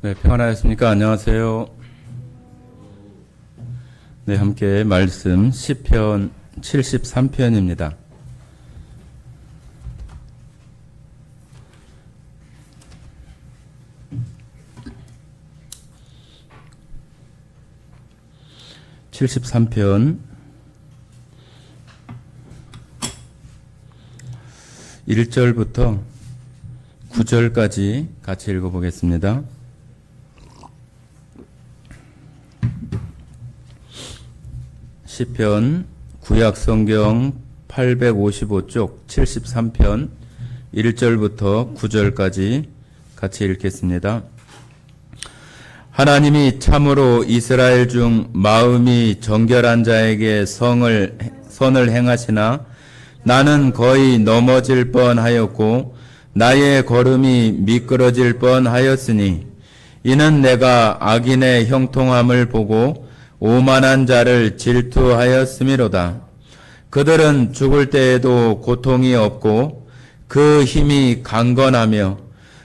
네, 평안하셨습니까? 안녕하세요. 네, 함께 말씀 시편 73편입니다. (73편) 1절부터 9절까지 같이 읽어보겠습니다. 시편 구약성경 855쪽 73편 1절부터 9절까지 같이 읽겠습니다. 하나님이 참으로 이스라엘 중 마음이 정결한 자에게 선을 행하시나 나는 거의 넘어질 뻔하였고 나의 걸음이 미끄러질 뻔하였으니 이는 내가 악인의 형통함을 보고 오만한 자를 질투하였음이로다. 그들은 죽을 때에도 고통이 없고 그 힘이 강건하며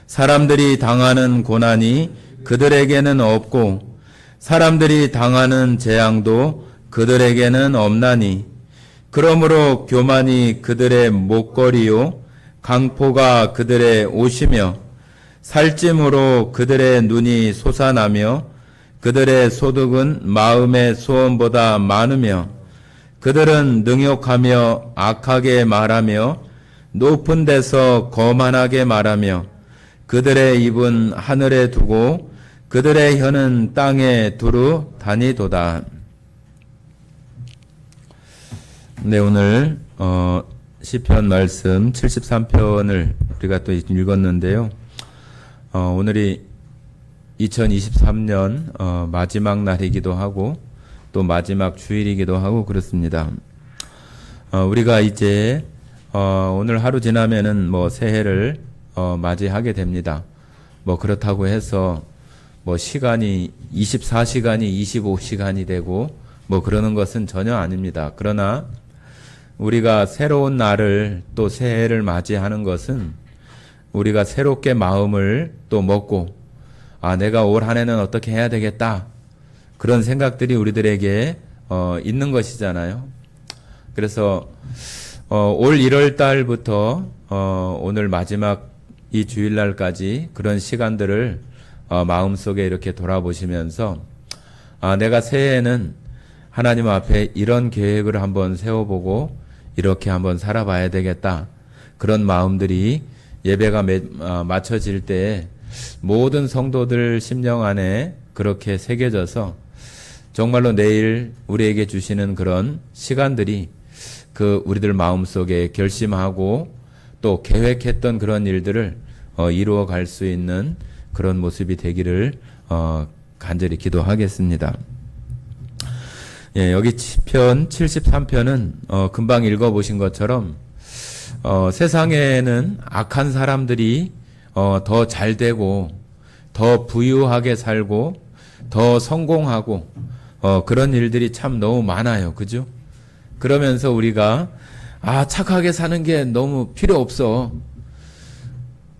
사람들이 당하는 고난이 그들에게는 없고 사람들이 당하는 재앙도 그들에게는 없나니 그러므로 교만이 그들의 목걸이요 강포가 그들의 옷이며 살찜으로 그들의 눈이 솟아나며 그들의 소득은 마음의 소원보다 많으며 그들은 능욕하며 악하게 말하며 높은 데서 거만하게 말하며 그들의 입은 하늘에 두고 그들의 혀는 땅에 두루 다니도다. 네, 오늘 시편 말씀 73편을 우리가 또 읽었는데요. 오늘이 2023년 마지막 날이기도 하고 또 마지막 주일이기도 하고 그렇습니다. 우리가 이제 오늘 하루 지나면은 새해를 맞이하게 됩니다. 그렇다고 해서 시간이 24시간이 25시간이 되고 그러는 것은 전혀 아닙니다. 그러나 우리가 새로운 날을 또 새해를 맞이하는 것은 우리가 새롭게 마음을 또 먹고 내가 올 한 해는 어떻게 해야 되겠다. 그런 생각들이 우리들에게 있는 것이잖아요. 그래서 올 1월 달부터 오늘 마지막 이 주일날까지 그런 시간들을 마음속에 이렇게 돌아보시면서 내가 새해에는 하나님 앞에 이런 계획을 한번 세워보고 이렇게 한번 살아봐야 되겠다. 그런 마음들이 예배가 마쳐질 때에 모든 성도들 심령 안에 그렇게 새겨져서 정말로 내일 우리에게 주시는 그런 시간들이 그 우리들 마음속에 결심하고 또 계획했던 그런 일들을 이루어 갈 수 있는 그런 모습이 되기를 간절히 기도하겠습니다. 예, 여기 시편 73편은 금방 읽어보신 것처럼 세상에는 악한 사람들이 더 잘되고 더 부유하게 살고 더 성공하고 그런 일들이 참 너무 많아요. 그죠? 그러면서 우리가 착하게 사는 게 너무 필요 없어.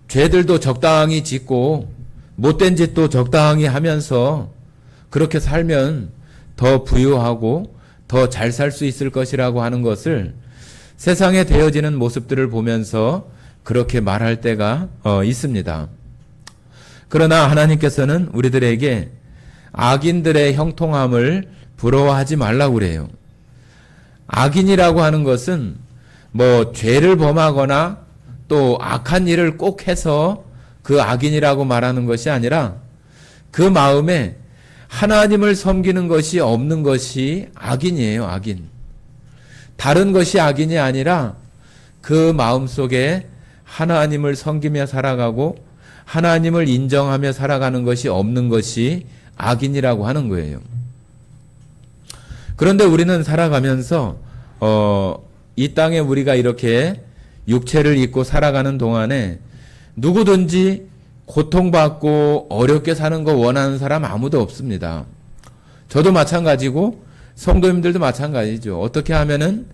죄들도 적당히 짓고 못된 짓도 적당히 하면서 그렇게 살면 더 부유하고 더 잘 살 수 있을 것이라고 하는 것을 세상에 되어지는 모습들을 보면서 그렇게 말할 때가 있습니다. 그러나 하나님께서는 우리들에게 악인들의 형통함을 부러워하지 말라고 그래요. 악인이라고 하는 것은 죄를 범하거나 또 악한 일을 꼭 해서 그 악인이라고 말하는 것이 아니라 그 마음에 하나님을 섬기는 것이 없는 것이 악인이에요. 악인. 다른 것이 악인이 아니라 그 마음속에 하나님을 섬기며 살아가고 하나님을 인정하며 살아가는 것이 없는 것이 악인이라고 하는 거예요. 그런데 우리는 살아가면서 이 땅에 우리가 이렇게 육체를 입고 살아가는 동안에 누구든지 고통받고 어렵게 사는 거 원하는 사람 아무도 없습니다. 저도 마찬가지고 성도님들도 마찬가지죠. 어떻게 하면은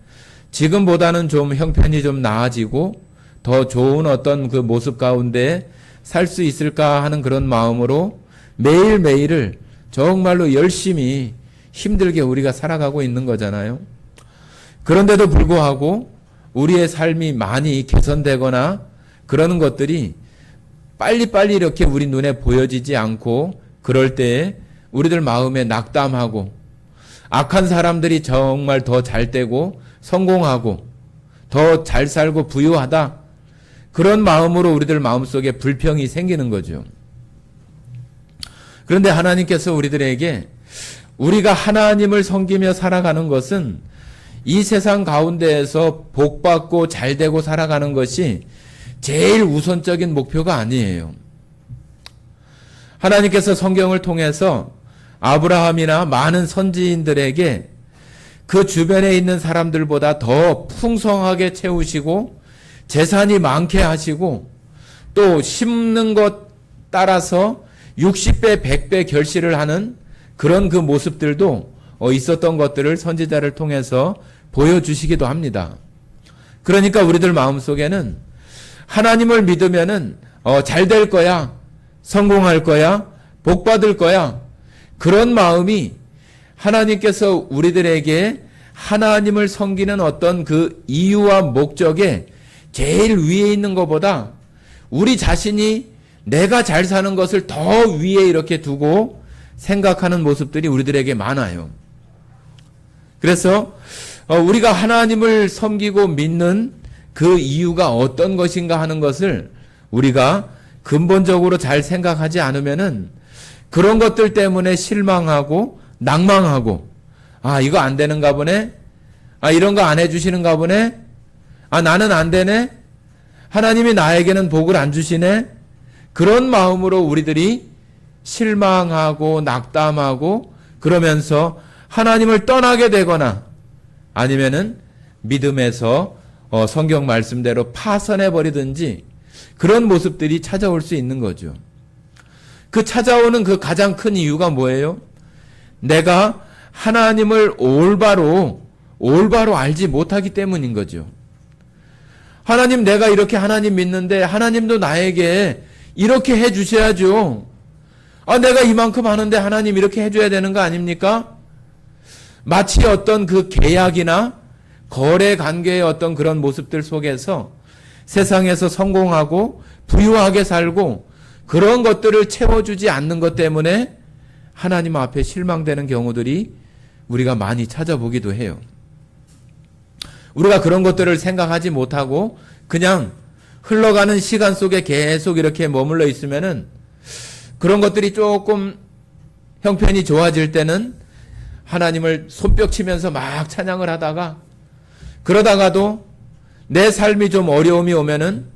지금보다는 좀 형편이 좀 나아지고 더 좋은 어떤 그 모습 가운데 살 수 있을까 하는 그런 마음으로 매일매일을 정말로 열심히 힘들게 우리가 살아가고 있는 거잖아요. 그런데도 불구하고 우리의 삶이 많이 개선되거나 그러는 것들이 빨리빨리 이렇게 우리 눈에 보여지지 않고 그럴 때에 우리들 마음에 낙담하고 악한 사람들이 정말 더 잘되고 성공하고 더 잘 살고 부유하다. 그런 마음으로 우리들 마음속에 불평이 생기는 거죠. 그런데 하나님께서 우리들에게 우리가 하나님을 섬기며 살아가는 것은 이 세상 가운데에서 복받고 잘되고 살아가는 것이 제일 우선적인 목표가 아니에요. 하나님께서 성경을 통해서 아브라함이나 많은 선지인들에게 그 주변에 있는 사람들보다 더 풍성하게 채우시고 재산이 많게 하시고 또 심는 것 따라서 60배, 100배 결실을 하는 그런 그 모습들도 있었던 것들을 선지자를 통해서 보여주시기도 합니다. 그러니까 우리들 마음속에는 하나님을 믿으면은 잘 될 거야, 성공할 거야, 복 받을 거야. 그런 마음이 하나님께서 우리들에게 하나님을 섬기는 어떤 그 이유와 목적에 제일 위에 있는 것보다 우리 자신이 내가 잘 사는 것을 더 위에 이렇게 두고 생각하는 모습들이 우리들에게 많아요. 그래서 우리가 하나님을 섬기고 믿는 그 이유가 어떤 것인가 하는 것을 우리가 근본적으로 잘 생각하지 않으면은 그런 것들 때문에 실망하고 낭망하고 이거 안 되는가 보네. 이런 거 안 해주시는가 보네. 나는 안 되네. 하나님이 나에게는 복을 안 주시네. 그런 마음으로 우리들이 실망하고 낙담하고 그러면서 하나님을 떠나게 되거나 아니면은 믿음에서 성경 말씀대로 파선해 버리든지 그런 모습들이 찾아올 수 있는 거죠. 그 찾아오는 그 가장 큰 이유가 뭐예요? 내가 하나님을 올바로 알지 못하기 때문인 거죠. 하나님, 내가 이렇게 하나님 믿는데 하나님도 나에게 이렇게 해 주셔야죠. 내가 이만큼 하는데 하나님 이렇게 해줘야 되는 거 아닙니까? 마치 어떤 그 계약이나 거래 관계의 어떤 그런 모습들 속에서 세상에서 성공하고 부유하게 살고 그런 것들을 채워주지 않는 것 때문에 하나님 앞에 실망되는 경우들이 우리가 많이 찾아보기도 해요. 우리가 그런 것들을 생각하지 못하고 그냥 흘러가는 시간 속에 계속 이렇게 머물러 있으면은 그런 것들이 조금 형편이 좋아질 때는 하나님을 손뼉 치면서 막 찬양을 하다가 그러다가도 내 삶이 좀 어려움이 오면은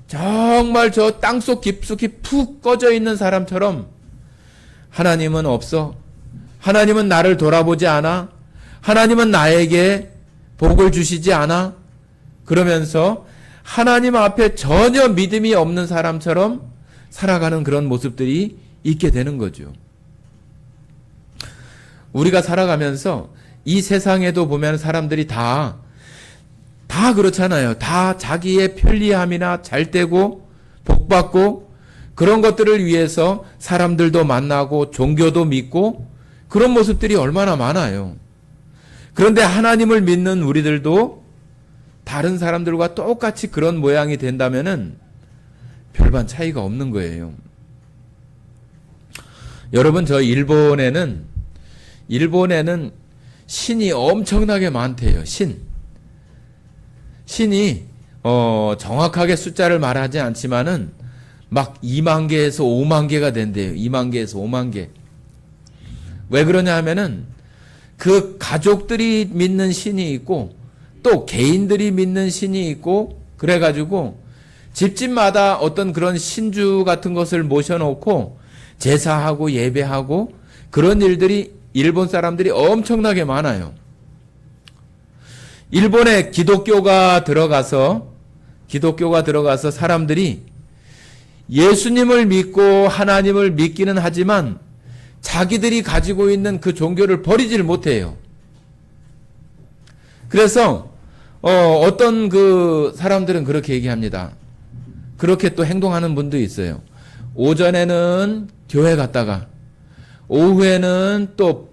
정말 저 땅속 깊숙이 푹 꺼져 있는 사람처럼 하나님은 없어. 하나님은 나를 돌아보지 않아. 하나님은 나에게 복을 주시지 않아. 그러면서 하나님 앞에 전혀 믿음이 없는 사람처럼 살아가는 그런 모습들이 있게 되는 거죠. 우리가 살아가면서 이 세상에도 보면 사람들이 다 그렇잖아요. 다 자기의 편리함이나 잘되고 복받고 그런 것들을 위해서 사람들도 만나고 종교도 믿고 그런 모습들이 얼마나 많아요. 그런데 하나님을 믿는 우리들도 다른 사람들과 똑같이 그런 모양이 된다면은 별반 차이가 없는 거예요. 여러분, 저 일본에는 신이 엄청나게 많대요. 신이 정확하게 숫자를 말하지 않지만은 막 2만 개에서 5만 개가 된대요. 2만 개에서 5만 개. 왜 그러냐 하면은 그 가족들이 믿는 신이 있고 또 개인들이 믿는 신이 있고 그래가지고 집집마다 어떤 그런 신주 같은 것을 모셔놓고 제사하고 예배하고 그런 일들이 일본 사람들이 엄청나게 많아요. 일본에 기독교가 들어가서 사람들이 예수님을 믿고 하나님을 믿기는 하지만 자기들이 가지고 있는 그 종교를 버리질 못해요. 그래서 어떤 그 사람들은 그렇게 얘기합니다. 그렇게 또 행동하는 분도 있어요. 오전에는 교회 갔다가 오후에는 또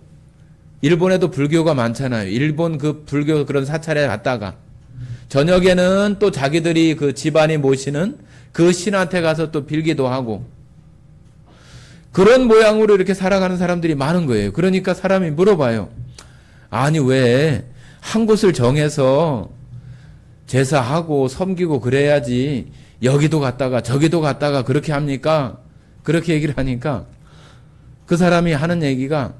일본에도 불교가 많잖아요. 일본 그 불교 그런 사찰에 갔다가 저녁에는 또 자기들이 그 집안이 모시는 그 신한테 가서 또 빌기도 하고 그런 모양으로 이렇게 살아가는 사람들이 많은 거예요. 그러니까 사람이 물어봐요. 아니 왜 한 곳을 정해서 제사하고 섬기고 그래야지 여기도 갔다가 저기도 갔다가 그렇게 합니까? 그렇게 얘기를 하니까 그 사람이 하는 얘기가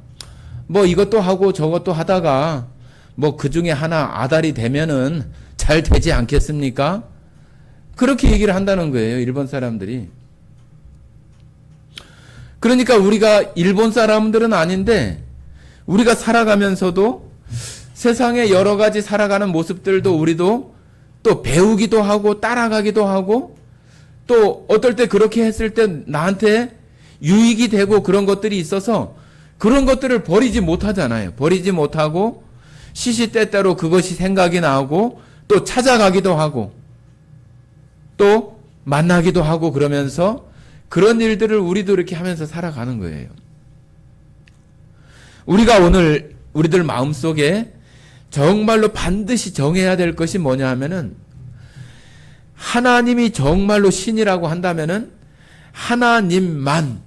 뭐 이것도 하고 저것도 하다가 뭐 그 중에 하나 아달이 되면은 잘 되지 않겠습니까? 그렇게 얘기를 한다는 거예요. 일본 사람들이. 그러니까 우리가 일본 사람들은 아닌데 우리가 살아가면서도 세상에 여러 가지 살아가는 모습들도 우리도 또 배우기도 하고 따라가기도 하고 또 어떨 때 그렇게 했을 때 나한테 유익이 되고 그런 것들이 있어서 그런 것들을 버리지 못하잖아요. 버리지 못하고 시시때때로 그것이 생각이 나고 또 찾아가기도 하고 또 만나기도 하고 그러면서 그런 일들을 우리도 이렇게 하면서 살아가는 거예요. 우리가 오늘 우리들 마음속에 정말로 반드시 정해야 될 것이 뭐냐 하면은 하나님이 정말로 신이라고 한다면은 하나님만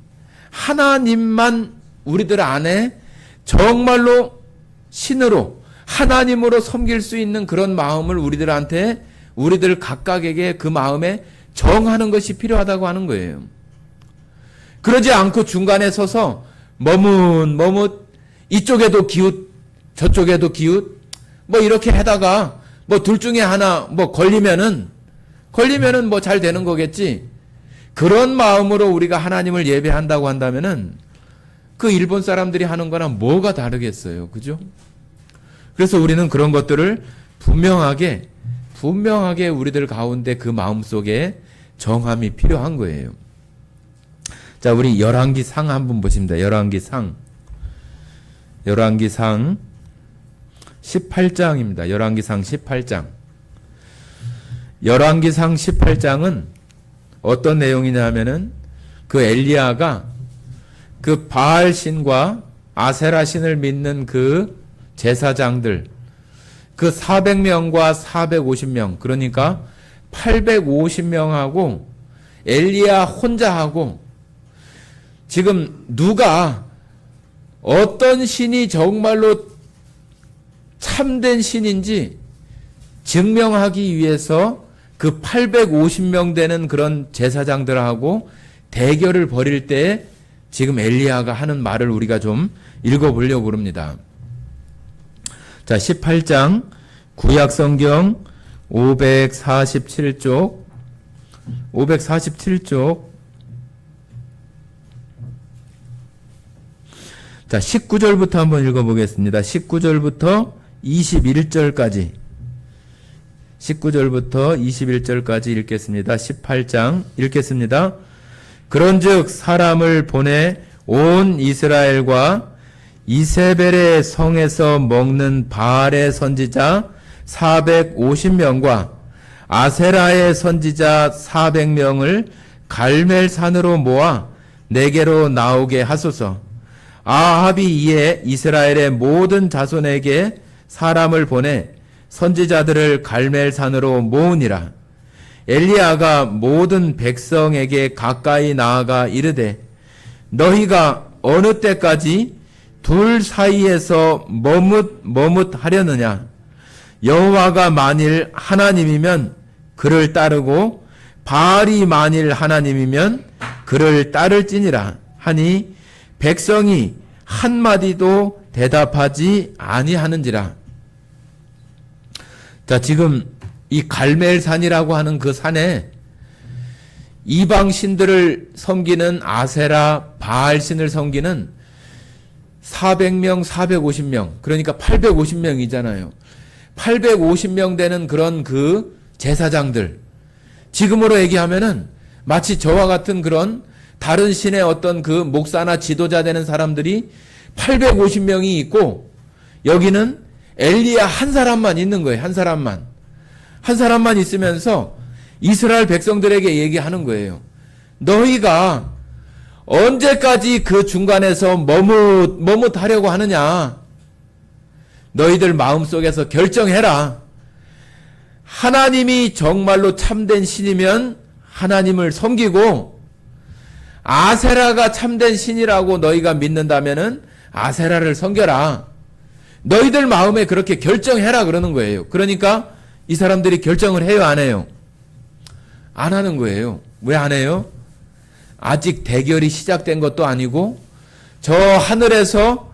우리들 안에 정말로 신으로 하나님으로 섬길 수 있는 그런 마음을 우리들 각각에게 그 마음에 정하는 것이 필요하다고 하는 거예요. 그러지 않고 중간에 서서 머뭇 이쪽에도 기웃 저쪽에도 기웃 뭐 이렇게 하다가 뭐 둘 중에 하나 뭐 걸리면은 뭐 잘 되는 거겠지. 그런 마음으로 우리가 하나님을 예배한다고 한다면은 그 일본 사람들이 하는 거랑 뭐가 다르겠어요. 그죠? 그래서 우리는 그런 것들을 분명하게 우리들 가운데 그 마음속에 정함이 필요한 거예요. 자, 우리 열왕기상 한번 보십니다. 열왕기상 18장입니다. 열왕기상 18장. 열왕기상 18장은 어떤 내용이냐 하면은 그 엘리야가 그 바알 신과 아세라 신을 믿는 그 제사장들 그 400명과 450명 그러니까 850명하고 엘리야 혼자하고 지금 누가 어떤 신이 정말로 참된 신인지 증명하기 위해서 그 850명 되는 그런 제사장들하고 대결을 벌일 때 지금 엘리야가 하는 말을 우리가 좀 읽어보려고 합니다. 자, 18장 구약성경 547쪽 자, 19절부터 한번 읽어보겠습니다. 19절부터 21절까지 읽겠습니다. 18장 읽겠습니다. 그런즉 사람을 보내 온 이스라엘과 이세벨의 성에서 먹는 바알의 선지자 450명과 아세라의 선지자 400명을 갈멜산으로 모아 내게로 나오게 하소서. 아합이 이에 이스라엘의 모든 자손에게 사람을 보내 선지자들을 갈멜산으로 모으니라. 엘리야가 모든 백성에게 가까이 나아가 이르되 너희가 어느 때까지 둘 사이에서 머뭇하려느냐. 여호와가 만일 하나님이면 그를 따르고 바알이 만일 하나님이면 그를 따를지니라 하니 백성이 한마디도 대답하지 아니하는지라. 자, 지금 이 갈멜산이라고 하는 그 산에 이방 신들을 섬기는 아세라 바알 신을 섬기는 400명, 450명, 그러니까 850명이잖아요. 850명 되는 그런 그 제사장들. 지금으로 얘기하면은 마치 저와 같은 그런 다른 신의 어떤 그 목사나 지도자 되는 사람들이 850명이 있고 여기는 엘리야 한 사람만 있는 거예요. 한 사람만 있으면서 이스라엘 백성들에게 얘기하는 거예요. 너희가 언제까지 그 중간에서 머뭇하려고 하느냐? 너희들 마음속에서 결정해라. 하나님이 정말로 참된 신이면 하나님을 섬기고, 아세라가 참된 신이라고 너희가 믿는다면은 아세라를 섬겨라. 너희들 마음에 그렇게 결정해라 그러는 거예요. 그러니까 이 사람들이 결정을 해요, 안 해요? 안 하는 거예요. 왜 안 해요? 아직 대결이 시작된 것도 아니고 저 하늘에서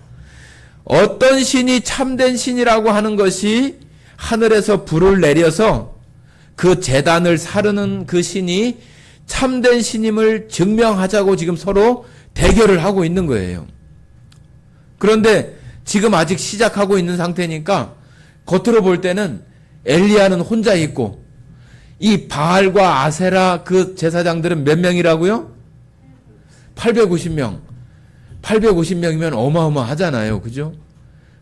어떤 신이 참된 신이라고 하는 것이 하늘에서 불을 내려서 그 제단을 사르는 그 신이 참된 신임을 증명하자고 지금 서로 대결을 하고 있는 거예요. 그런데 지금 아직 시작하고 있는 상태니까 겉으로 볼 때는 엘리야는 혼자 있고 이 바알과 아세라 그 제사장들은 몇 명이라고요? 850명. 850명이면 어마어마하잖아요. 그죠?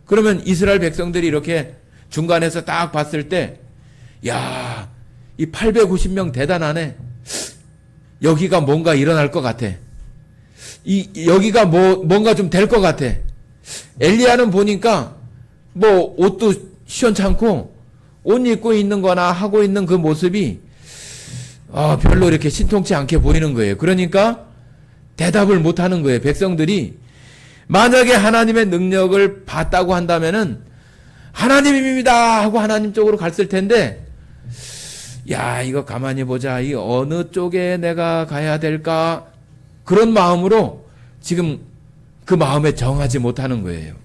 그러면 이스라엘 백성들이 이렇게 중간에서 딱 봤을 때, 야, 이 850명 대단하네. 여기가 뭔가 일어날 것 같아. 여기가 뭔가 좀 될 것 같아. 엘리야는 보니까 뭐 옷도 시원찮고 옷 입고 있는 거나 하고 있는 그 모습이 별로 이렇게 신통치 않게 보이는 거예요. 그러니까 대답을 못 하는 거예요. 백성들이 만약에 하나님의 능력을 봤다고 한다면은 하나님입니다 하고 하나님 쪽으로 갔을 텐데, 야, 이거 가만히 보자. 이 어느 쪽에 내가 가야 될까? 그런 마음으로 지금 그 마음에 정하지 못하는 거예요.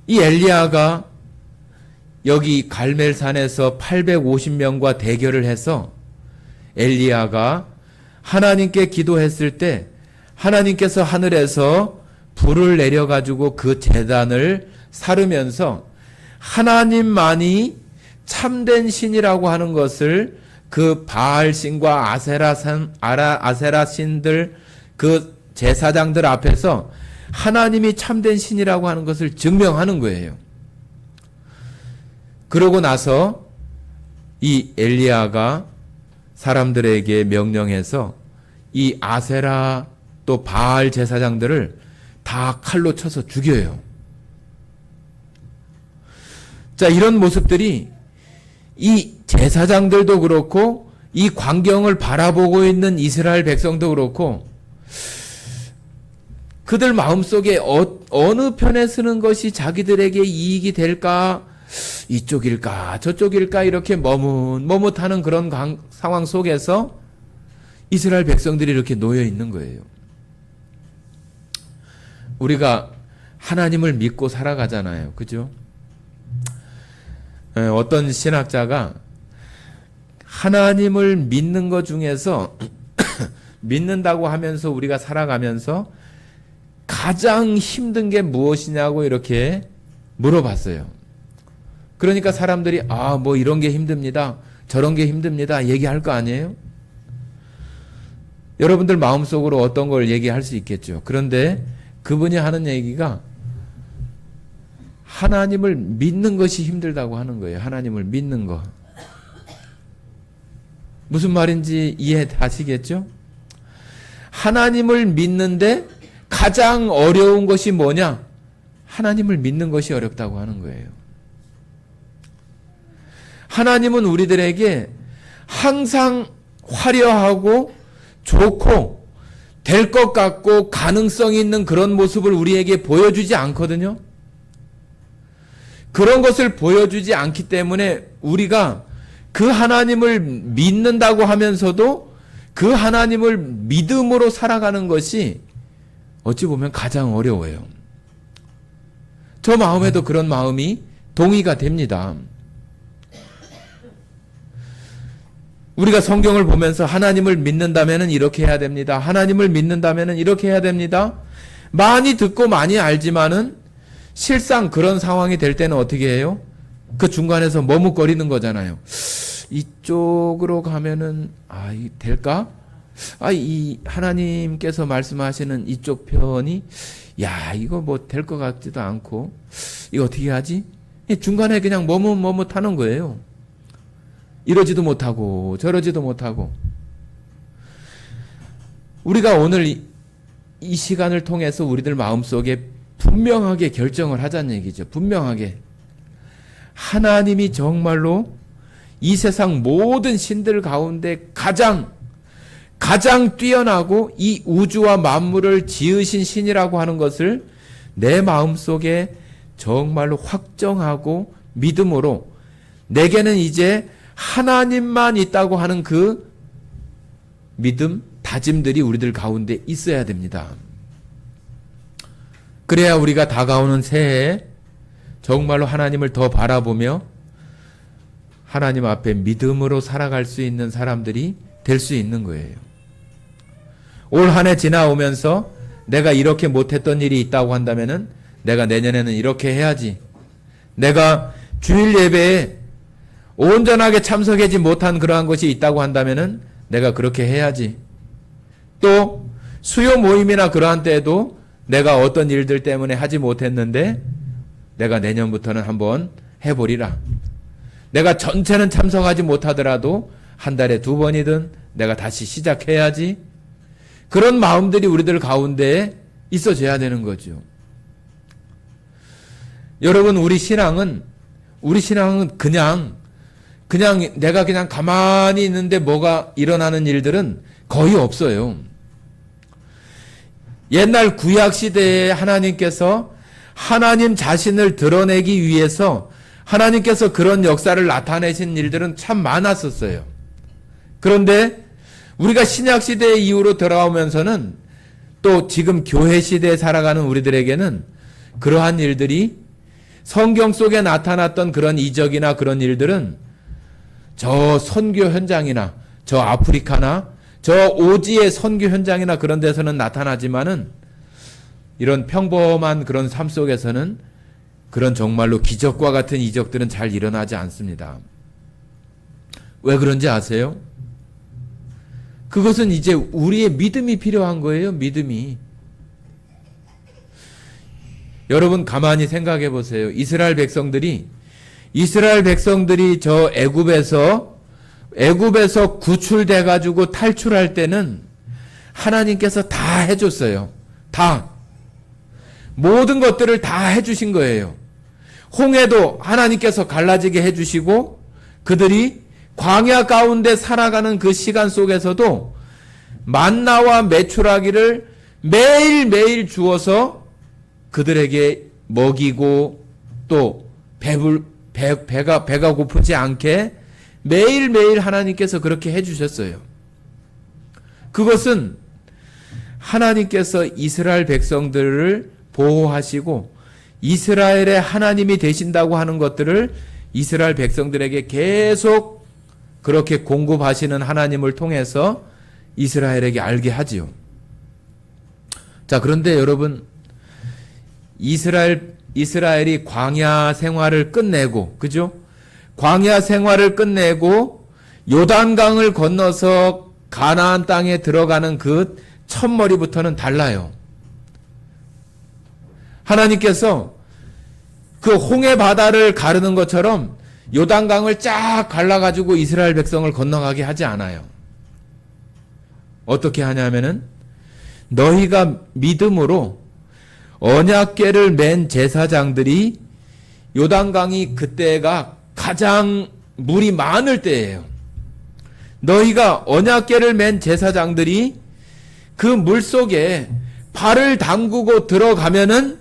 이 엘리야가 여기 갈멜산에서 850명과 대결을 해서 엘리야가 하나님께 기도했을 때 하나님께서 하늘에서 불을 내려가지고 그 제단을 사르면서 하나님만이 참된 신이라고 하는 것을 그 바알 신과 아세라 신들 그 제사장들 앞에서 하나님이 참된 신이라고 하는 것을 증명하는 거예요. 그러고 나서 이 엘리야가 사람들에게 명령해서 이 아세라 또 바알 제사장들을 다 칼로 쳐서 죽여요. 자, 이런 모습들이 이 제사장들도 그렇고 이 광경을 바라보고 있는 이스라엘 백성도 그렇고 그들 마음속에 어느 편에 서는 것이 자기들에게 이익이 될까, 이쪽일까 저쪽일까 이렇게 머뭇하는 그런 상황 속에서 이스라엘 백성들이 이렇게 놓여 있는 거예요. 우리가 하나님을 믿고 살아가잖아요. 그죠? 어떤 신학자가 하나님을 믿는 것 중에서 믿는다고 하면서 우리가 살아가면서 가장 힘든 게 무엇이냐고 이렇게 물어봤어요. 그러니까 사람들이 뭐 이런 게 힘듭니다. 저런 게 힘듭니다. 얘기할 거 아니에요? 여러분들 마음속으로 어떤 걸 얘기할 수 있겠죠. 그런데 그분이 하는 얘기가 하나님을 믿는 것이 힘들다고 하는 거예요. 하나님을 믿는 거. 무슨 말인지 이해하시겠죠? 하나님을 믿는데 가장 어려운 것이 뭐냐? 하나님을 믿는 것이 어렵다고 하는 거예요. 하나님은 우리들에게 항상 화려하고 좋고 될 것 같고 가능성이 있는 그런 모습을 우리에게 보여주지 않거든요. 그런 것을 보여주지 않기 때문에 우리가 그 하나님을 믿는다고 하면서도 그 하나님을 믿음으로 살아가는 것이 어찌 보면 가장 어려워요. 저 마음에도 그런 마음이 동의가 됩니다. 우리가 성경을 보면서 하나님을 믿는다면 이렇게 해야 됩니다. 하나님을 믿는다면 이렇게 해야 됩니다. 많이 듣고 많이 알지만은 실상 그런 상황이 될 때는 어떻게 해요? 그 중간에서 머뭇거리는 거잖아요. 이쪽으로 가면은 이 될까? 이 하나님께서 말씀하시는 이쪽 편이 이거 뭐 될 것 같지도 않고 이거 어떻게 하지? 중간에 그냥 머뭇하는 거예요. 이러지도 못하고 저러지도 못하고. 우리가 오늘 이 시간을 통해서 우리들 마음속에 분명하게 결정을 하자는 얘기죠. 분명하게. 하나님이 정말로 이 세상 모든 신들 가운데 가장 뛰어나고 이 우주와 만물을 지으신 신이라고 하는 것을 내 마음속에 정말로 확정하고 믿음으로 내게는 이제 하나님만 있다고 하는 그 믿음, 다짐들이 우리들 가운데 있어야 됩니다. 그래야 우리가 다가오는 새해에 정말로 하나님을 더 바라보며 하나님 앞에 믿음으로 살아갈 수 있는 사람들이 될 수 있는 거예요. 올 한 해 지나오면서 내가 이렇게 못했던 일이 있다고 한다면은 내가 내년에는 이렇게 해야지. 내가 주일 예배에 온전하게 참석하지 못한 그러한 것이 있다고 한다면은 내가 그렇게 해야지. 또 수요 모임이나 그러한 때에도 내가 어떤 일들 때문에 하지 못했는데 내가 내년부터는 한번 해보리라. 내가 전체는 참석하지 못하더라도 한 달에 2번이든 내가 다시 시작해야지. 그런 마음들이 우리들 가운데 있어져야 되는 거죠. 여러분, 우리 신앙은 그냥 내가 그냥 가만히 있는데 뭐가 일어나는 일들은 거의 없어요. 옛날 구약 시대에 하나님께서 하나님 자신을 드러내기 위해서 하나님께서 그런 역사를 나타내신 일들은 참 많았었어요. 그런데 우리가 신약 시대 이후로 돌아오면서는 또 지금 교회 시대에 살아가는 우리들에게는 그러한 일들이 성경 속에 나타났던 그런 이적이나 그런 일들은 저 선교 현장이나 저 아프리카나 저 오지의 선교 현장이나 그런 데서는 나타나지만은 이런 평범한 그런 삶 속에서는 그런 정말로 기적과 같은 이적들은 잘 일어나지 않습니다. 왜 그런지 아세요? 그것은 이제 우리의 믿음이 필요한 거예요. 믿음이. 여러분 가만히 생각해 보세요. 이스라엘 백성들이 저 애굽에서 구출돼 가지고 탈출할 때는 하나님께서 다 해줬어요. 다. 모든 것들을 다 해주신 거예요. 홍해도 하나님께서 갈라지게 해주시고 그들이 광야 가운데 살아가는 그 시간 속에서도 만나와 메추라기를 매일매일 주어서 그들에게 먹이고 또 배가 고프지 않게 매일매일 하나님께서 그렇게 해주셨어요. 그것은 하나님께서 이스라엘 백성들을 보호하시고 이스라엘의 하나님이 되신다고 하는 것들을 이스라엘 백성들에게 계속 그렇게 공급하시는 하나님을 통해서 이스라엘에게 알게 하지요. 자, 그런데 여러분, 이스라엘이 광야 생활을 끝내고, 그죠? 광야 생활을 끝내고 요단강을 건너서 가나안 땅에 들어가는 그 첫머리부터는 달라요. 하나님께서 그 홍해 바다를 가르는 것처럼 요단강을 쫙 갈라가지고 이스라엘 백성을 건너가게 하지 않아요. 어떻게 하냐면은 너희가 믿음으로 언약궤를 맨 제사장들이 요단강이 그때가 가장 물이 많을 때예요. 너희가 언약궤를 맨 제사장들이 그 물 속에 발을 담그고 들어가면은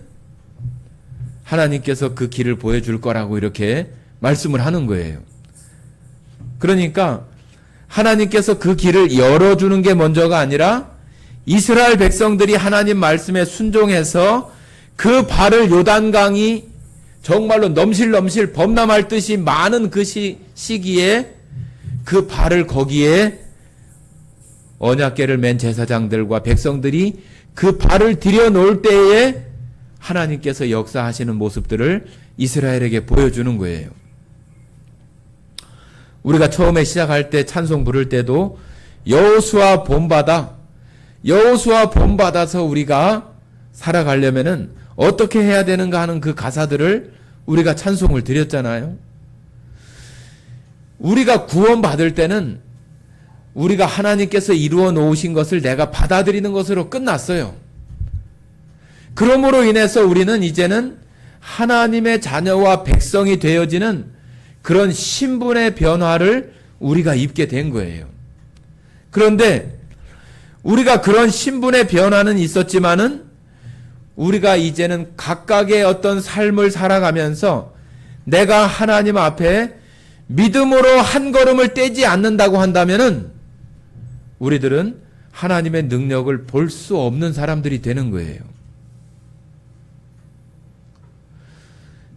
하나님께서 그 길을 보여줄 거라고 이렇게 말씀을 하는 거예요. 그러니까 하나님께서 그 길을 열어주는 게 먼저가 아니라 이스라엘 백성들이 하나님 말씀에 순종해서 그 발을 요단강이 정말로 넘실넘실 범람할 듯이 많은 그 시기에 그 발을 거기에 언약궤를 맨 제사장들과 백성들이 그 발을 들여놓을 때에 하나님께서 역사하시는 모습들을 이스라엘에게 보여주는 거예요. 우리가 처음에 시작할 때 찬송 부를 때도 여호수아 본받아서 우리가 살아가려면은 어떻게 해야 되는가 하는 그 가사들을 우리가 찬송을 드렸잖아요. 우리가 구원받을 때는 우리가 하나님께서 이루어 놓으신 것을 내가 받아들이는 것으로 끝났어요. 그러므로 인해서 우리는 이제는 하나님의 자녀와 백성이 되어지는 그런 신분의 변화를 우리가 입게 된 거예요. 그런데 우리가 그런 신분의 변화는 있었지만은 우리가 이제는 각각의 어떤 삶을 살아가면서 내가 하나님 앞에 믿음으로 한 걸음을 떼지 않는다고 한다면은 우리들은 하나님의 능력을 볼 수 없는 사람들이 되는 거예요.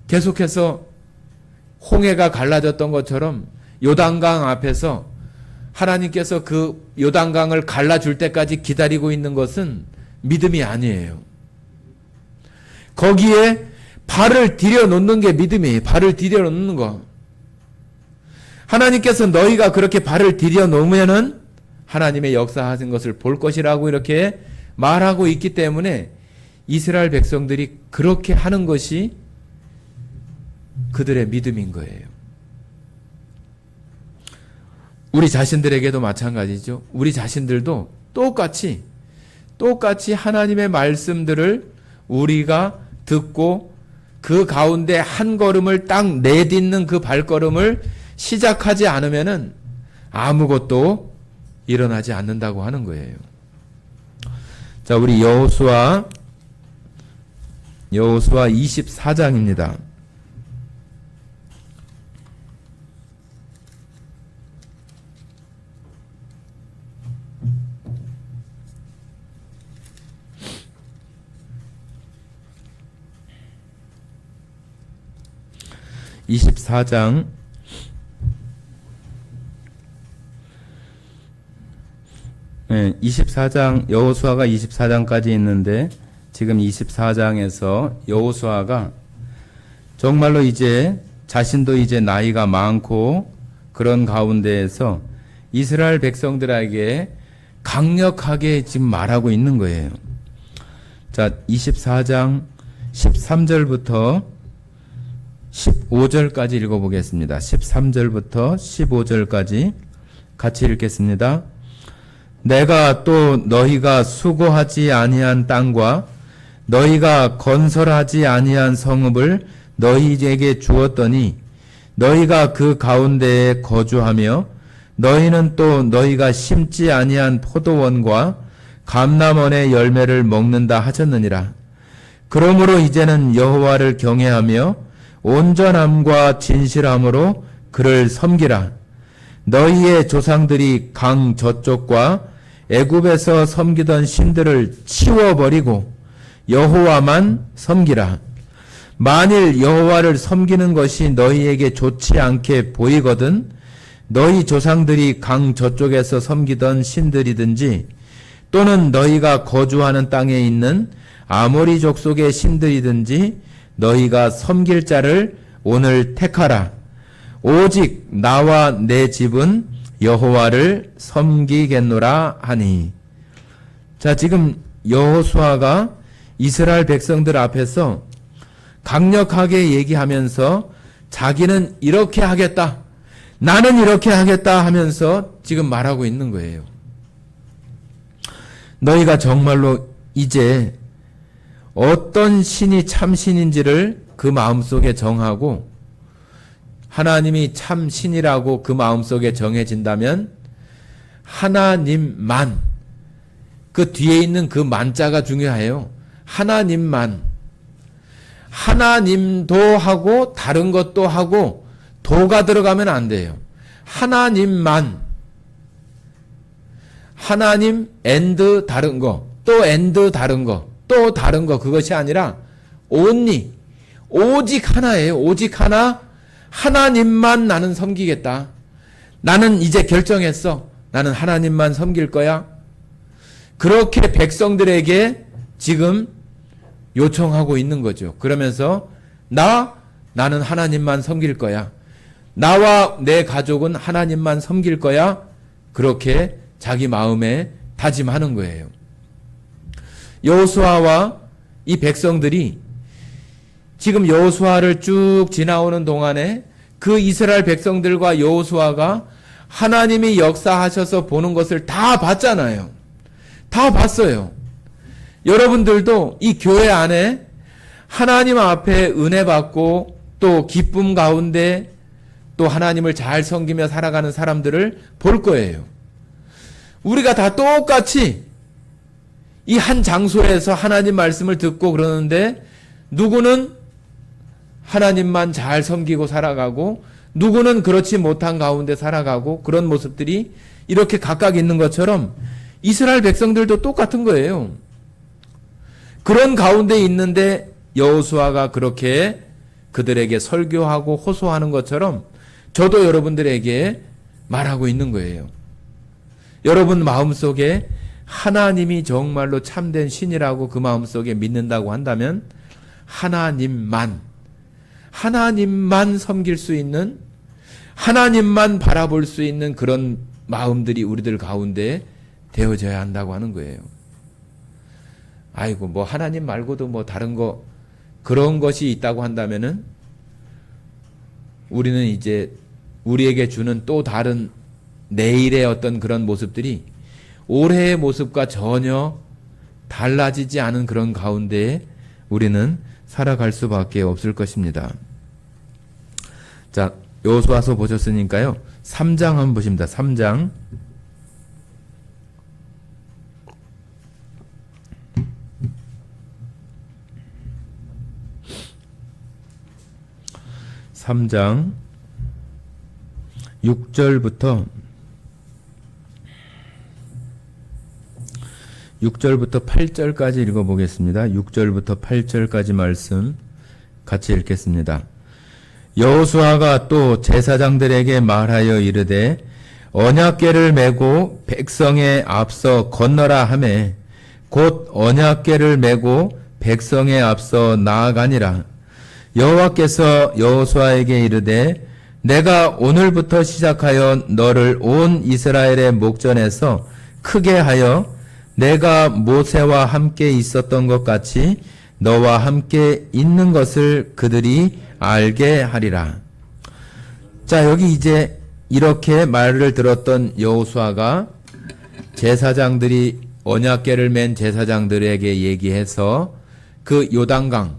계속해서 홍해가 갈라졌던 것처럼 요단강 앞에서 하나님께서 그 요단강을 갈라줄 때까지 기다리고 있는 것은 믿음이 아니에요. 거기에 발을 들여놓는 게 믿음이에요. 발을 들여놓는 거. 하나님께서 너희가 그렇게 발을 들여놓으면은 하나님의 역사하신 것을 볼 것이라고 이렇게 말하고 있기 때문에 이스라엘 백성들이 그렇게 하는 것이 그들의 믿음인 거예요. 우리 자신들에게도 마찬가지죠. 우리 자신들도 똑같이 하나님의 말씀들을 우리가 듣고 그 가운데 한 걸음을 딱 내딛는 그 발걸음을 시작하지 않으면은 아무것도 일어나지 않는다고 하는 거예요. 자, 우리 여호수아 24장입니다. 네, 24장 여호수아가 24장까지 있는데 지금 24장에서 여호수아가 정말로 이제 자신도 이제 나이가 많고 그런 가운데에서 이스라엘 백성들에게 강력하게 지금 말하고 있는 거예요. 자, 24장 13절부터 15절까지 읽어보겠습니다. 13절부터 15절까지 같이 읽겠습니다. 내가 또 너희가 수고하지 아니한 땅과 너희가 건설하지 아니한 성읍을 너희에게 주었더니 너희가 그 가운데에 거주하며 너희는 또 너희가 심지 아니한 포도원과 감람원의 열매를 먹는다 하셨느니라. 그러므로 이제는 여호와를 경외하며 온전함과 진실함으로 그를 섬기라. 너희의 조상들이 강 저쪽과 애굽에서 섬기던 신들을 치워버리고 여호와만 섬기라. 만일 여호와를 섬기는 것이 너희에게 좋지 않게 보이거든 너희 조상들이 강 저쪽에서 섬기던 신들이든지 또는 너희가 거주하는 땅에 있는 아모리 족속의 신들이든지 너희가 섬길 자를 오늘 택하라. 오직 나와 내 집은 여호와를 섬기겠노라 하니. 자, 지금 여호수아가 이스라엘 백성들 앞에서 강력하게 얘기하면서 자기는 이렇게 하겠다, 나는 이렇게 하겠다 하면서 지금 말하고 있는 거예요. 너희가 정말로 이제 어떤 신이 참 신인지를 그 마음속에 정하고 하나님이 참 신이라고 그 마음속에 정해진다면 하나님만, 그 뒤에 있는 그 만자가 중요해요. 하나님만. 하나님도 하고 다른 것도 하고 도가 들어가면 안 돼요. 하나님만. 하나님 and 다른 거, 또 and 다른 거, 또 다른 거, 그것이 아니라 only, 오직 하나예요. 오직 하나. 하나님만 나는 섬기겠다. 나는 이제 결정했어. 나는 하나님만 섬길 거야. 그렇게 백성들에게 지금 요청하고 있는 거죠. 그러면서 나는 하나님만 섬길 거야. 나와 내 가족은 하나님만 섬길 거야. 그렇게 자기 마음에 다짐하는 거예요. 여호수아와 이 백성들이 지금 여호수아를 쭉 지나오는 동안에 그 이스라엘 백성들과 여호수아가 하나님이 역사하셔서 보는 것을 다 봤잖아요. 다 봤어요. 여러분들도 이 교회 안에 하나님 앞에 은혜 받고 또 기쁨 가운데 또 하나님을 잘 섬기며 살아가는 사람들을 볼 거예요. 우리가 다 똑같이 이 한 장소에서 하나님 말씀을 듣고 그러는데 누구는 하나님만 잘 섬기고 살아가고 누구는 그렇지 못한 가운데 살아가고 그런 모습들이 이렇게 각각 있는 것처럼 이스라엘 백성들도 똑같은 거예요. 그런 가운데 있는데 여호수아가 그렇게 그들에게 설교하고 호소하는 것처럼 저도 여러분들에게 말하고 있는 거예요. 여러분 마음속에 하나님이 정말로 참된 신이라고 그 마음속에 믿는다고 한다면 하나님만 섬길 수 있는, 하나님만 바라볼 수 있는 그런 마음들이 우리들 가운데 되어져야 한다고 하는 거예요. 아이고, 뭐 하나님 말고도 뭐 다른 거, 그런 것이 있다고 한다면은 우리는 이제 우리에게 주는 또 다른 내일의 어떤 그런 모습들이 올해의 모습과 전혀 달라지지 않은 그런 가운데에 우리는 살아갈 수밖에 없을 것입니다. 자, 여호수아서 보셨으니까요. 3장 한번 보십니다. 3장. (3장) 6절부터 8절까지 읽어보겠습니다. 6절부터 8절까지 말씀 같이 읽겠습니다. 여호수아가 또 제사장들에게 말하여 이르되 언약궤를 메고 백성에 앞서 건너라 하매 곧 언약궤를 메고 백성에 앞서 나아가니라. 여호와께서 여호수아에게 이르되 내가 오늘부터 시작하여 너를 온 이스라엘의 목전에서 크게 하여 내가 모세와 함께 있었던 것 같이 너와 함께 있는 것을 그들이 알게 하리라. 자, 여기 이제 이렇게 말을 들었던 여호수아가 제사장들이 언약궤를 맨 제사장들에게 얘기해서 그 요단강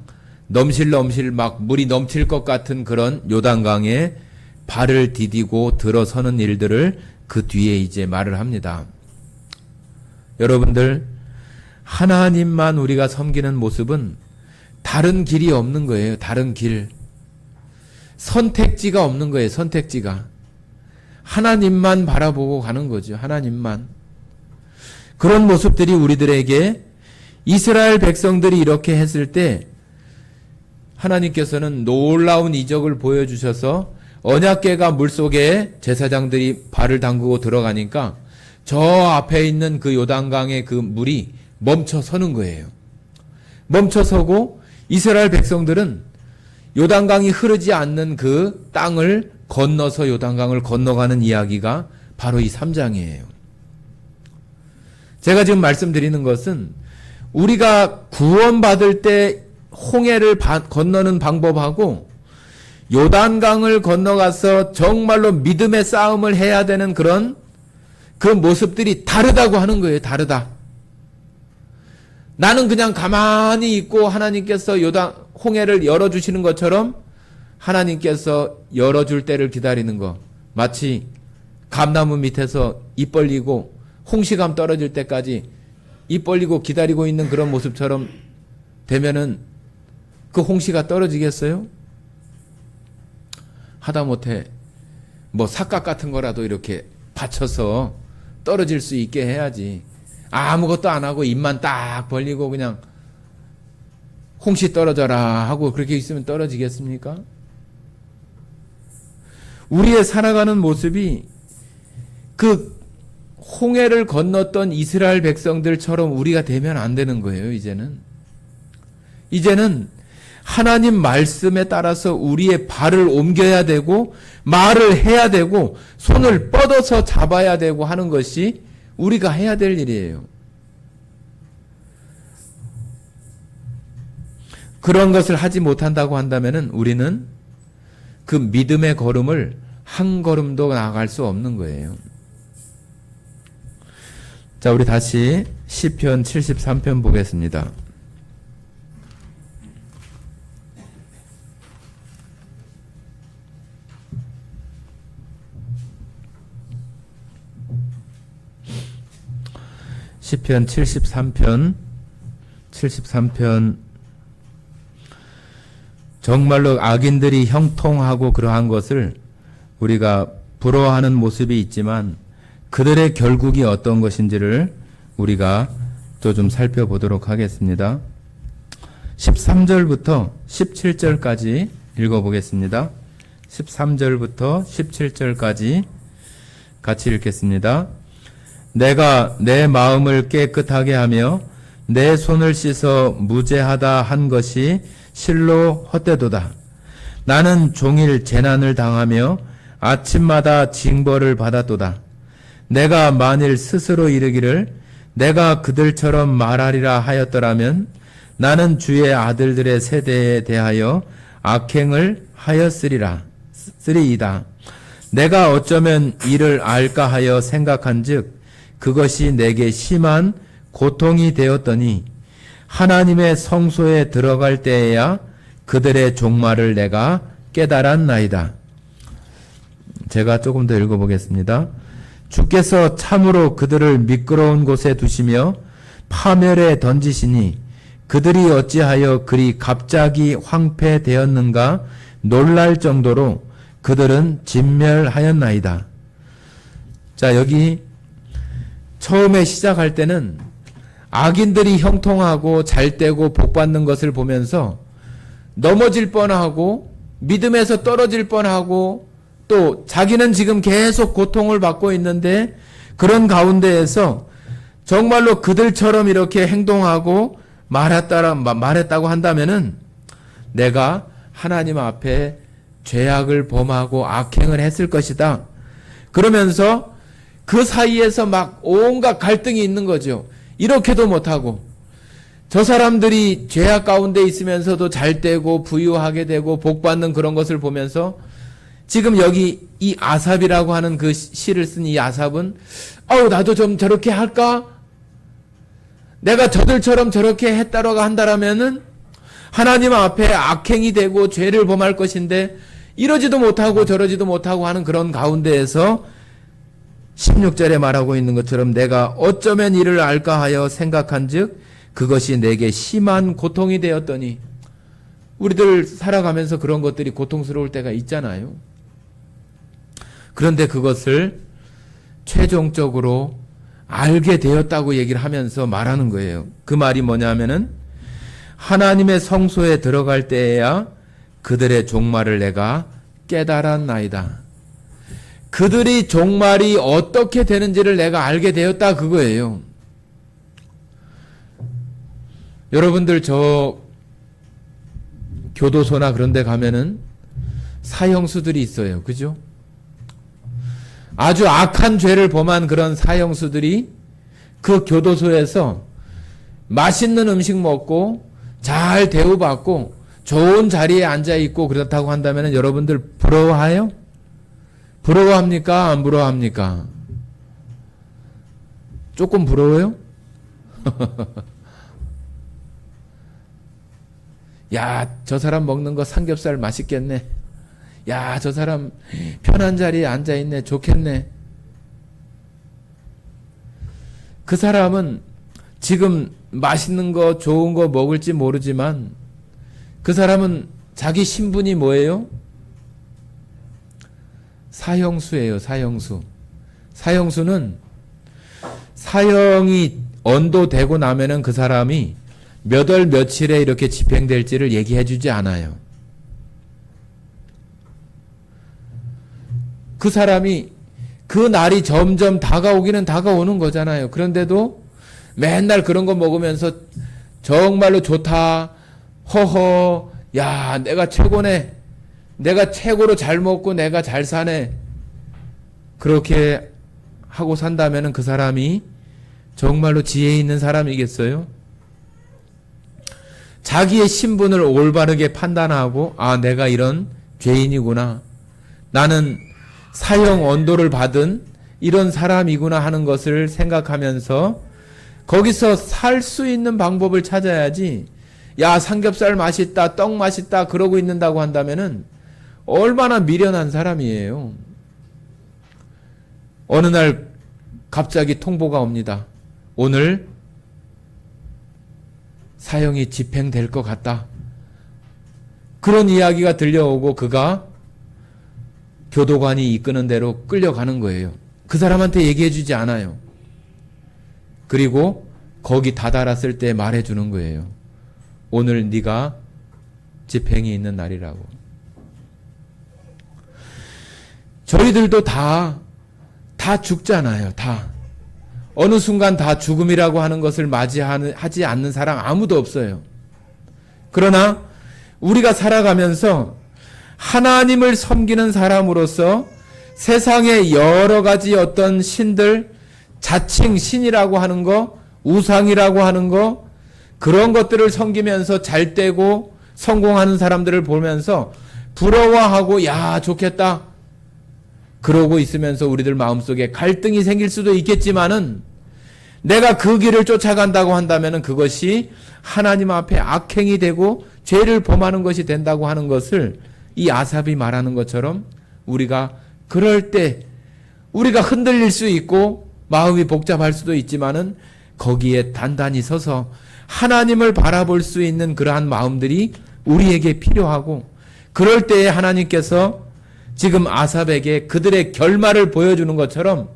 넘실넘실 막 물이 넘칠 것 같은 그런 요단강에 발을 디디고 들어서는 일들을 그 뒤에 이제 말을 합니다. 여러분들, 하나님만 우리가 섬기는 모습은 다른 길이 없는 거예요. 다른 길. 선택지가 없는 거예요. 선택지가. 하나님만 바라보고 가는 거죠. 하나님만. 그런 모습들이 우리들에게 이스라엘 백성들이 이렇게 했을 때 하나님께서는 놀라운 이적을 보여주셔서 언약궤가 물속에 제사장들이 발을 담그고 들어가니까 저 앞에 있는 그 요단강의 그 물이 멈춰서는 거예요. 멈춰서고 이스라엘 백성들은 요단강이 흐르지 않는 그 땅을 건너서 요단강을 건너가는 이야기가 바로 이 3장이에요. 제가 지금 말씀드리는 것은 우리가 구원받을 때 홍해를 건너는 방법하고 요단강을 건너가서 정말로 믿음의 싸움을 해야 되는 그런 그 모습들이 다르다고 하는 거예요. 다르다. 나는 그냥 가만히 있고 하나님께서 홍해를 열어주시는 것처럼 하나님께서 열어줄 때를 기다리는 거. 마치 감나무 밑에서 입 벌리고 홍시감 떨어질 때까지 입 벌리고 기다리고 있는 그런 모습처럼 되면은 그 홍시가 떨어지겠어요? 하다못해 뭐 삭각 같은 거라도 이렇게 받쳐서 떨어질 수 있게 해야지. 아무것도 안 하고 입만 딱 벌리고 그냥 홍시 떨어져라 하고 그렇게 있으면 떨어지겠습니까? 우리의 살아가는 모습이 그 홍해를 건넜던 이스라엘 백성들처럼 우리가 되면 안 되는 거예요. 이제는 하나님 말씀에 따라서 우리의 발을 옮겨야 되고 말을 해야 되고 손을 뻗어서 잡아야 되고 하는 것이 우리가 해야 될 일이에요. 그런 것을 하지 못한다고 한다면은 우리는 그 믿음의 걸음을 한 걸음도 나아갈 수 없는 거예요. 자, 우리 다시 시편 73편 보겠습니다. 시편 73편 정말로 악인들이 형통하고 그러한 것을 우리가 부러워하는 모습이 있지만 그들의 결국이 어떤 것인지를 우리가 또 좀 살펴보도록 하겠습니다. 13절부터 17절까지 읽어보겠습니다. 13절부터 17절까지 같이 읽겠습니다. 내가 내 마음을 깨끗하게 하며 내 손을 씻어 무죄하다 한 것이 실로 헛되도다. 나는 종일 재난을 당하며 아침마다 징벌을 받았도다. 내가 만일 스스로 이르기를 내가 그들처럼 말하리라 하였더라면 나는 주의 아들들의 세대에 대하여 악행을 하였으리이다. 내가 어쩌면 이를 알까 하여 생각한즉 그것이 내게 심한 고통이 되었더니 하나님의 성소에 들어갈 때에야 그들의 종말을 내가 깨달았나이다. 제가 조금 더 읽어보겠습니다. 주께서 참으로 그들을 미끄러운 곳에 두시며 파멸에 던지시니 그들이 어찌하여 그리 갑자기 황폐되었는가 놀랄 정도로 그들은 진멸하였나이다. 자, 여기 처음에 시작할 때는 악인들이 형통하고 잘되고 복받는 것을 보면서 넘어질 뻔하고 믿음에서 떨어질 뻔하고 또 자기는 지금 계속 고통을 받고 있는데 그런 가운데에서 정말로 그들처럼 이렇게 행동하고 말했다고 한다면은 내가 하나님 앞에 죄악을 범하고 악행을 했을 것이다. 그러면서 그 사이에서 막 온갖 갈등이 있는 거죠. 이렇게도 못하고 저 사람들이 죄악 가운데 있으면서도 잘되고 부유하게 되고 복받는 그런 것을 보면서 지금 여기 이 아삽이라고 하는 그 시를 쓴 이 아삽은 나도 좀 저렇게 할까? 내가 저들처럼 저렇게 했다라고 한다라면은 하나님 앞에 악행이 되고 죄를 범할 것인데 이러지도 못하고 저러지도 못하고 하는 그런 가운데에서 16절에 말하고 있는 것처럼 내가 어쩌면 이를 알까 하여 생각한즉 그것이 내게 심한 고통이 되었더니 우리들 살아가면서 그런 것들이 고통스러울 때가 있잖아요. 그런데 그것을 최종적으로 알게 되었다고 얘기를 하면서 말하는 거예요. 그 말이 뭐냐면은 하나님의 성소에 들어갈 때에야 그들의 종말을 내가 깨달았나이다. 그들이 종말이 어떻게 되는지를 내가 알게 되었다 그거예요. 여러분들 저 교도소나 그런 데 가면은 사형수들이 있어요. 그죠? 아주 악한 죄를 범한 그런 사형수들이 그 교도소에서 맛있는 음식 먹고 잘 대우받고 좋은 자리에 앉아있고 그렇다고 한다면 여러분들 부러워해요? 부러워합니까? 안 부러워합니까? 조금 부러워요? 야, 저 사람 먹는 거 삼겹살 맛있겠네. 야, 저 사람 편한 자리에 앉아있네. 좋겠네. 그 사람은 지금 맛있는 거, 좋은 거 먹을지 모르지만 그 사람은 자기 신분이 뭐예요? 사형수예요, 사형수. 사형수는 사형이 언도되고 나면은 그 사람이 몇 월 며칠에 이렇게 집행될지를 얘기해 주지 않아요. 그 사람이 그 날이 점점 다가오기는 다가오는 거잖아요. 그런데도 맨날 그런 거 먹으면서 정말로 좋다, 허허, 야, 내가 최고네. 내가 최고로 잘 먹고 내가 잘 사네. 그렇게 하고 산다면 그 사람이 정말로 지혜 있는 사람이겠어요? 자기의 신분을 올바르게 판단하고 내가 이런 죄인이구나. 나는 사형 언도를 받은 이런 사람이구나 하는 것을 생각하면서 거기서 살 수 있는 방법을 찾아야지, 야, 삼겹살 맛있다, 떡 맛있다, 그러고 있는다고 한다면은 얼마나 미련한 사람이에요. 어느 날 갑자기 통보가 옵니다. 오늘 사형이 집행될 것 같다. 그런 이야기가 들려오고 그가 교도관이 이끄는 대로 끌려가는 거예요. 그 사람한테 얘기해 주지 않아요. 그리고 거기 다다랐을 때 말해 주는 거예요. 오늘 네가 집행이 있는 날이라고. 저희들도 다 죽잖아요. 다. 어느 순간 다 죽음이라고 하는 것을 맞이하지 않는 사람 아무도 없어요. 그러나 우리가 살아가면서 하나님을 섬기는 사람으로서 세상의 여러 가지 어떤 신들, 자칭 신이라고 하는 거, 우상이라고 하는 거, 그런 것들을 섬기면서 잘 되고 성공하는 사람들을 보면서 부러워하고, 야, 좋겠다. 그러고 있으면서 우리들 마음속에 갈등이 생길 수도 있겠지만은, 내가 그 길을 쫓아간다고 한다면은 그것이 하나님 앞에 악행이 되고 죄를 범하는 것이 된다고 하는 것을 이 아삽이 말하는 것처럼, 우리가 그럴 때 우리가 흔들릴 수 있고 마음이 복잡할 수도 있지만은 거기에 단단히 서서 하나님을 바라볼 수 있는 그러한 마음들이 우리에게 필요하고, 그럴 때에 하나님께서 지금 아삽에게 그들의 결말을 보여주는 것처럼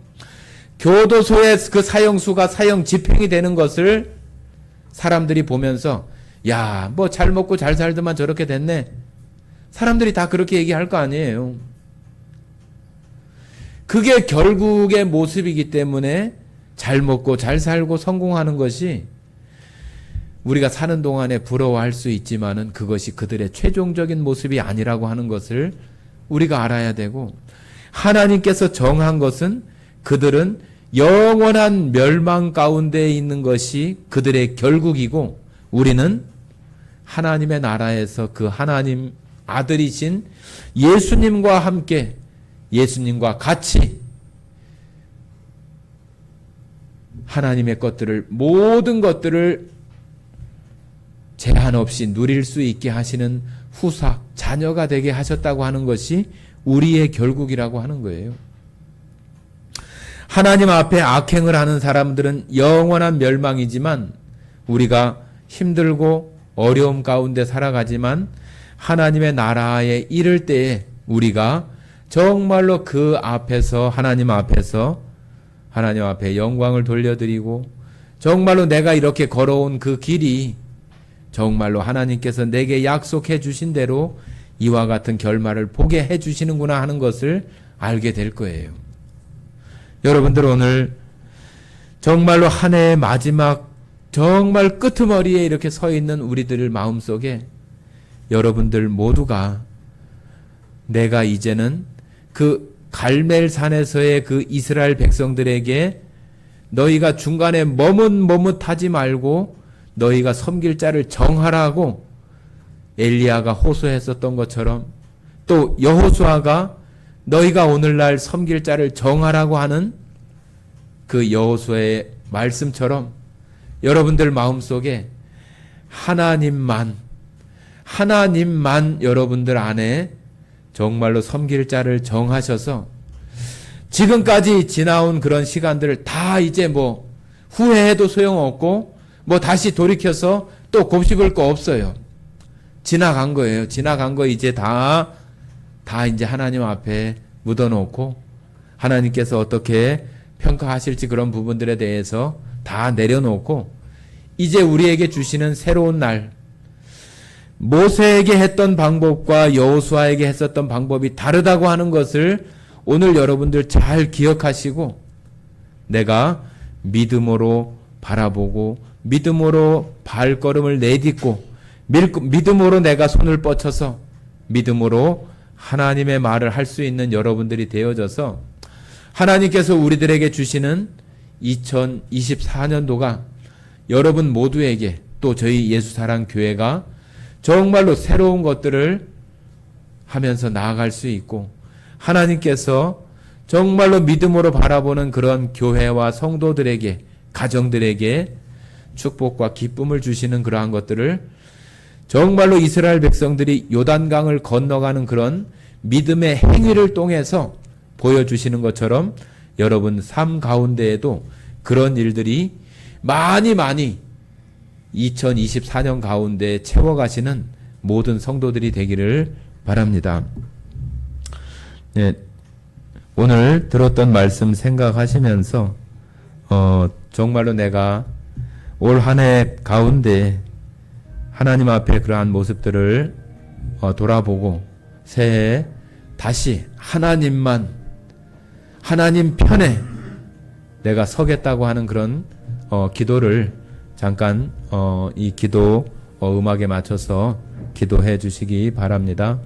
교도소의 그 사형수가 사형 집행이 되는 것을 사람들이 보면서, 야, 뭐 잘 먹고 잘 살더만 저렇게 됐네. 사람들이 다 그렇게 얘기할 거 아니에요. 그게 결국의 모습이기 때문에 잘 먹고 잘 살고 성공하는 것이 우리가 사는 동안에 부러워할 수 있지만은 그것이 그들의 최종적인 모습이 아니라고 하는 것을 우리가 알아야 되고, 하나님께서 정한 것은 그들은 영원한 멸망 가운데 있는 것이 그들의 결국이고, 우리는 하나님의 나라에서 그 하나님 아들이신 예수님과 함께, 예수님과 같이 하나님의 것들을, 모든 것들을 제한 없이 누릴 수 있게 하시는 후사, 자녀가 되게 하셨다고 하는 것이 우리의 결국이라고 하는 거예요. 하나님 앞에 악행을 하는 사람들은 영원한 멸망이지만, 우리가 힘들고 어려움 가운데 살아가지만 하나님의 나라에 이를 때에 우리가 정말로 그 앞에서, 하나님 앞에 영광을 돌려드리고, 정말로 내가 이렇게 걸어온 그 길이 정말로 하나님께서 내게 약속해 주신 대로 이와 같은 결말을 보게 해 주시는구나 하는 것을 알게 될 거예요. 여러분들, 오늘 정말로 한 해의 마지막 정말 끄트머리에 이렇게 서 있는 우리들 마음속에 여러분들 모두가 내가 이제는 그 갈멜산에서의 그 이스라엘 백성들에게 너희가 중간에 머뭇머뭇하지 말고 너희가 섬길 자를 정하라고 엘리야가 호소했었던 것처럼, 또 여호수아가 너희가 오늘날 섬길 자를 정하라고 하는 그 여호수아의 말씀처럼 여러분들 마음속에 하나님만 여러분들 안에 정말로 섬길 자를 정하셔서 지금까지 지나온 그런 시간들을 다 이제 뭐 후회해도 소용없고 뭐 다시 돌이켜서 또 곱씹을 거 없어요. 지나간 거예요. 지나간 거 이제 다 이제 하나님 앞에 묻어놓고 하나님께서 어떻게 평가하실지 그런 부분들에 대해서 다 내려놓고 이제 우리에게 주시는 새로운 날, 모세에게 했던 방법과 여호수아에게 했었던 방법이 다르다고 하는 것을 오늘 여러분들 잘 기억하시고, 내가 믿음으로 바라보고 믿음으로 발걸음을 내딛고 믿음으로 내가 손을 뻗쳐서 믿음으로 하나님의 말을 할 수 있는 여러분들이 되어져서 하나님께서 우리들에게 주시는 2024년도가 여러분 모두에게, 또 저희 예수사랑교회가 정말로 새로운 것들을 하면서 나아갈 수 있고 하나님께서 정말로 믿음으로 바라보는 그런 교회와 성도들에게, 가정들에게 축복과 기쁨을 주시는 그러한 것들을 정말로 이스라엘 백성들이 요단강을 건너가는 그런 믿음의 행위를 통해서 보여주시는 것처럼 여러분 삶 가운데에도 그런 일들이 많이 2024년 가운데 채워가시는 모든 성도들이 되기를 바랍니다. 네, 오늘 들었던 말씀 생각하시면서 정말로 내가 올 한 해 가운데 하나님 앞에 그러한 모습들을 돌아보고 새해 다시 하나님 편에 내가 서겠다고 하는 그런 기도를 잠깐 이 기도 음악에 맞춰서 기도해 주시기 바랍니다.